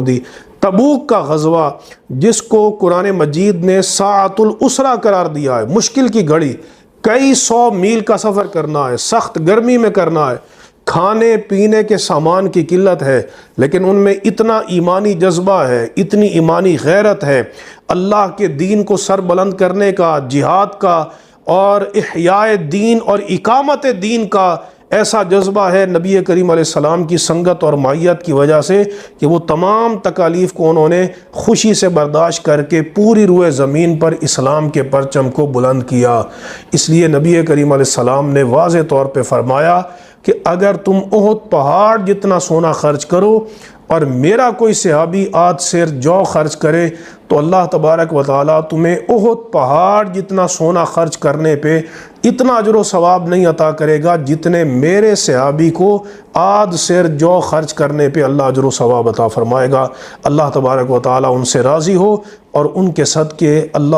دی۔ تبوک کا غزوہ جس کو قرآن مجید نے ساعۃ العسرہ قرار دیا ہے، مشکل کی گھڑی، کئی 100 میل کا سفر کرنا ہے، سخت گرمی میں کرنا ہے، کھانے پینے کے سامان کی قلت ہے، لیکن ان میں اتنا ایمانی جذبہ ہے، اتنی ایمانی غیرت ہے، اللہ کے دین کو سر بلند کرنے کا، جہاد کا اور احیاء دین اور اقامت دین کا ایسا جذبہ ہے نبی کریم علیہ السلام کی سنگت اور معیت کی وجہ سے کہ وہ تمام تکالیف کو انہوں نے خوشی سے برداشت کر کے پوری روئے زمین پر اسلام کے پرچم کو بلند کیا۔ اس لیے نبی کریم علیہ السلام نے واضح طور پہ فرمایا کہ اگر تم احد پہاڑ جتنا سونا خرچ کرو اور میرا کوئی صحابی 8 سیر جو خرچ کرے تو اللہ تبارک و تعالیٰ تمہیں احد پہاڑ جتنا سونا خرچ کرنے پہ اتنا اجر و ثواب نہیں عطا کرے گا جتنے میرے صحابی کو 8 سیر جو خرچ کرنے پہ اللہ اجر و ثواب عطا فرمائے گا۔ اللہ تبارک و تعالیٰ ان سے راضی ہو اور ان کے صدقے اللہ